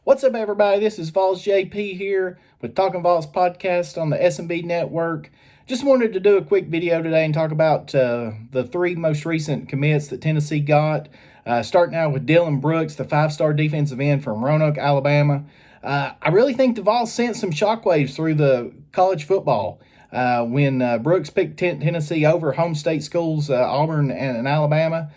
What's up, everybody? This is Vols JP here with Talkin VAWLS podcast on the S&B network. Just wanted to do a quick video today and talk about the three most recent commits that Tennessee got. Starting out with Dylan Brooks, the five-star defensive end from Roanoke, Alabama. I really think the Vols sent some shockwaves through the college football when Brooks picked Tennessee over home state schools, Auburn and Alabama.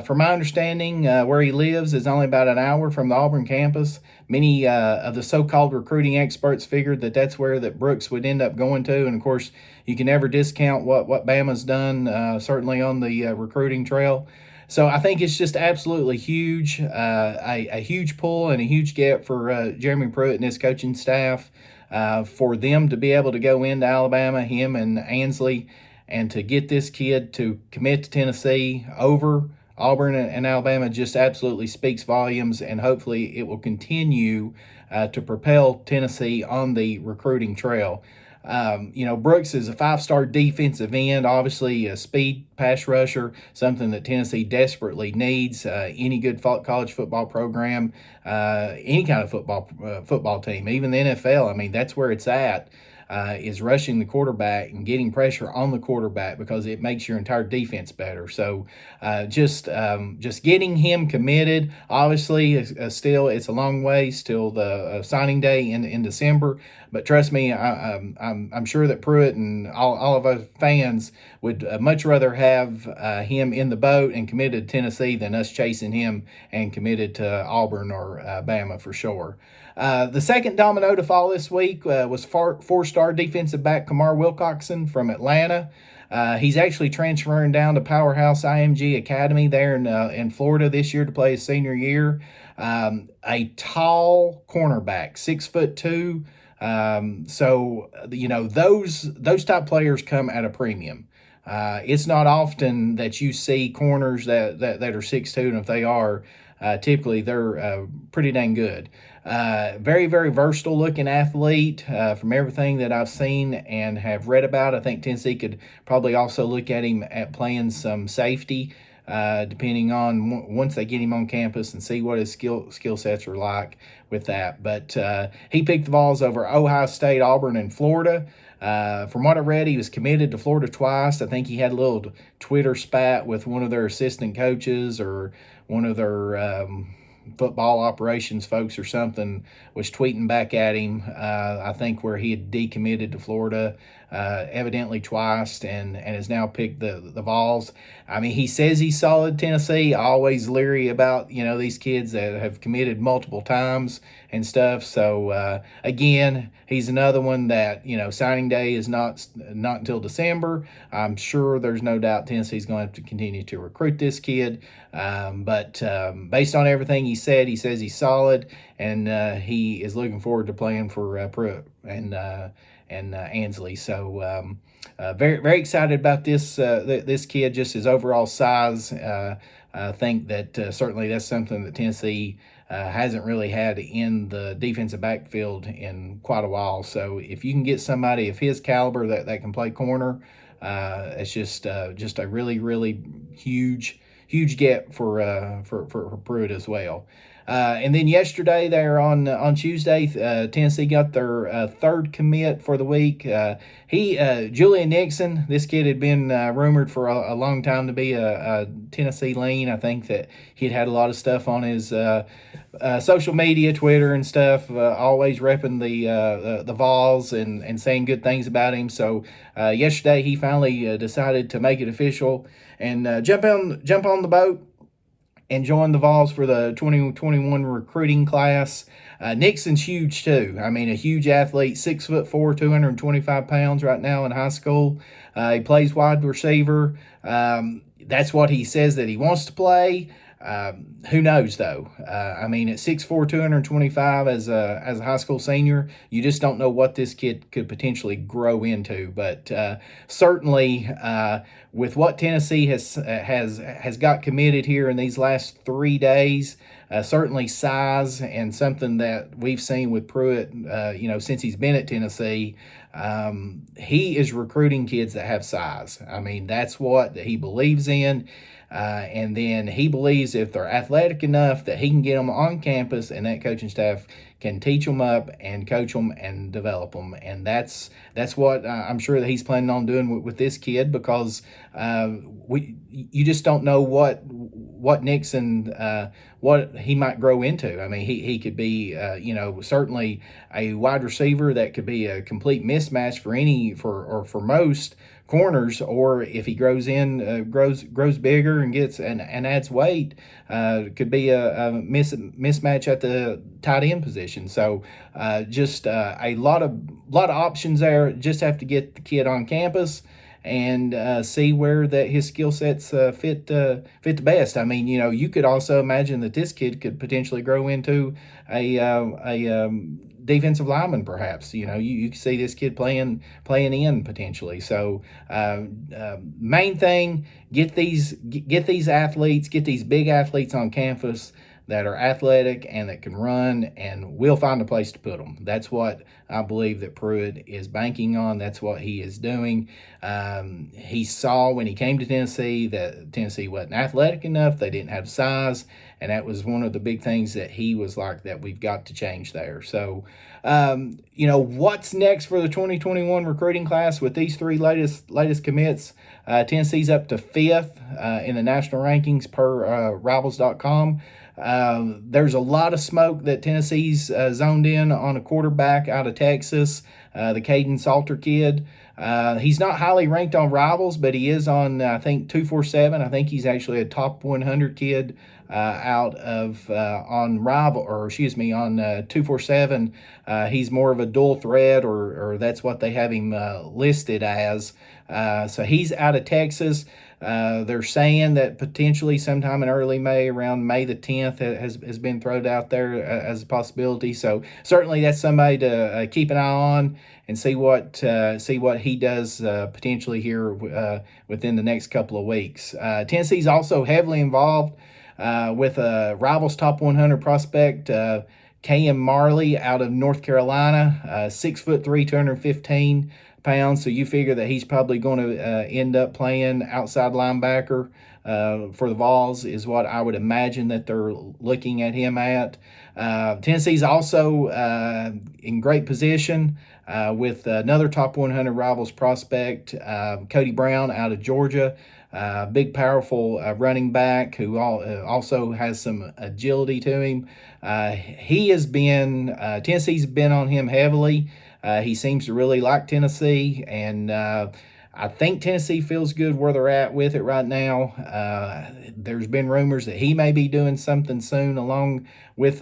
From my understanding, where he lives is only about an hour from the Auburn campus. Many of the so-called recruiting experts figured that that's where that Brooks would end up going to. And, of course, you can never discount what Bama's done, certainly on the recruiting trail. So I think it's just absolutely huge, a huge pull and a huge get for Jeremy Pruitt and his coaching staff for them to be able to go into Alabama, him and Ansley, and to get this kid to commit to Tennessee over Auburn and Alabama just absolutely speaks volumes, and hopefully it will continue to propel Tennessee on the recruiting trail. Brooks is a five-star defensive end, obviously a speed pass rusher, something that Tennessee desperately needs. Any good college football program, any kind of football team, even the NFL, I mean, that's where it's at. Is rushing the quarterback and getting pressure on the quarterback because it makes your entire defense better. So just getting him committed. Obviously, still it's a long ways till the signing day in December. But trust me, I'm sure that Pruitt and all of us fans would much rather have him in the boat and committed to Tennessee than us chasing him and committed to Auburn or Bama for sure. The second domino to fall this week was four-star defensive back Kumar Wilcoxon from Atlanta. He's actually transferring down to Powerhouse IMG Academy there in Florida this year to play his senior year. A tall cornerback, 6'2". Those type players come at a premium. It's not often that you see corners that are 6'2", and if they are, typically they're pretty dang good. Very, very versatile looking athlete from everything that I've seen and have read about. I think Tennessee could probably also look at him at playing some safety, depending on once they get him on campus and see what his skill sets are like with that. But he picked the Vols over Ohio State, Auburn, and Florida. From what I read, he was committed to Florida twice. I think he had a little Twitter spat with one of their assistant coaches or one of their football operations folks or something was tweeting back at him, I think where he had decommitted to Florida evidently twice and has now picked the Vols. I mean, he says he's solid Tennessee, always leery about, these kids that have committed multiple times and stuff. So, again, he's another one that, signing day is not until December. I'm sure there's no doubt Tennessee's going to have to continue to recruit this kid. But based on everything he says he's solid, and he is looking forward to playing for Pruitt and Ansley. So very, very excited about this kid, just his overall size. I think that certainly that's something that Tennessee hasn't really had in the defensive backfield in quite a while. So if you can get somebody of his caliber that can play corner, it's just a really, really huge get for Pruitt as well. And then yesterday there on Tuesday, Tennessee got their third commit for the week. Julian Nixon, this kid had been rumored for a long time to be a Tennessee lean. I think that he'd had a lot of stuff on his social media, Twitter and stuff, always repping the Vols and saying good things about him. So yesterday he finally decided to make it official and jump on the boat and join the Vols for the 2021 recruiting class. Nixon's huge too. I mean, a huge athlete, 6'4", 225 pounds right now in high school. He plays wide receiver. That's what he says that he wants to play. Who knows though? I mean, at 6'4", 225 as a high school senior, you just don't know what this kid could potentially grow into. But certainly, with what Tennessee has got committed here in these last 3 days, certainly size, and something that we've seen with Pruitt, since he's been at Tennessee. He is recruiting kids that have size. I mean, that's what he believes in. And then he believes if they're athletic enough that he can get them on campus, and that coaching staff can teach them up and coach them and develop them. And that's what I'm sure that he's planning on doing with this kid, because you just don't know what Nixon, what he might grow into. I mean, he could be, certainly a wide receiver that could be a complete mismatch for most corners, or if he grows bigger and gets and adds weight, could be a mismatch at the tight end position. So just a lot of options there. Just have to get the kid on campus and see where that his skill sets fit the best. I mean, you could also imagine that this kid could potentially grow into a defensive lineman, perhaps. You see this kid playing in potentially. So main thing, get these athletes, get these big athletes on campus that are athletic and that can run, and we'll find a place to put them. That's what I believe that Pruitt is banking on. That's what he is doing. He saw when he came to Tennessee that Tennessee wasn't athletic enough. They didn't have size, and that was one of the big things that he was like, that we've got to change there. So, what's next for the 2021 recruiting class with these three latest commits? Tennessee's up to 5th in the national rankings per Rivals.com. There's a lot of smoke that Tennessee's zoned in on a quarterback out of Texas, the Cadence kid. He's not highly ranked on Rivals, but he is on, I think, 247. I think he's actually a top 100 kid out of on 247. He's more of a dual threat, or that's what they have him listed as. So he's out of Texas. They're saying that potentially sometime in early May, around May the 10th, has been thrown out there as a possibility. So certainly that's somebody to keep an eye on and see what he does potentially here within the next couple of weeks. Tennessee's also heavily involved with a Rivals top 100 prospect, K.M. Marley out of North Carolina, 6'3", 215 pounds. So you figure that he's probably going to end up playing outside linebacker for the Vols, is what I would imagine that they're looking at him at. Tennessee's also in great position with another top 100 Rivals prospect, Cody Brown out of Georgia. Big, powerful running back who also has some agility to him. Tennessee's been on him heavily. He seems to really like Tennessee, and I think Tennessee feels good where they're at with it right now. There's been rumors that he may be doing something soon along with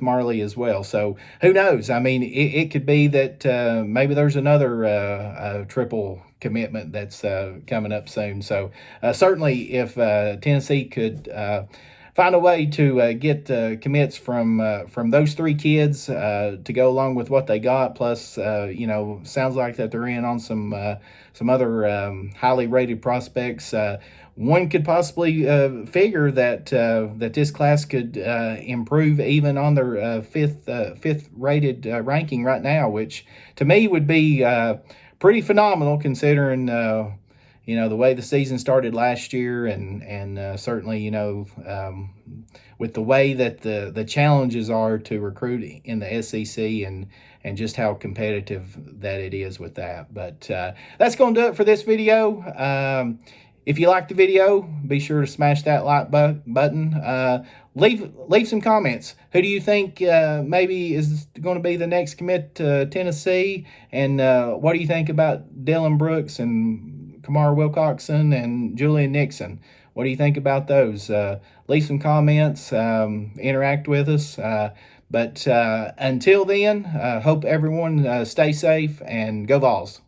Marley as well. So who knows? I mean, it could be that maybe there's another triple commitment that's coming up soon. So certainly if Tennessee could find a way to get commits from those three kids to go along with what they got, plus sounds like that they're in on some other highly rated prospects. One could possibly figure that this class could improve even on their fifth rated ranking right now, which to me would be pretty phenomenal, considering the way the season started last year, and certainly with the way that the challenges are to recruit in the SEC, and just how competitive that it is with that. But that's going to do it for this video. If you like the video, be sure to smash that like button. Leave some comments. Who do you think maybe is going to be the next commit to Tennessee? And what do you think about Dylan Brooks and Kumar Wilcoxon and Julian Nixon? What do you think about those? Leave some comments, interact with us. But until then, hope everyone stay safe, and go Vols.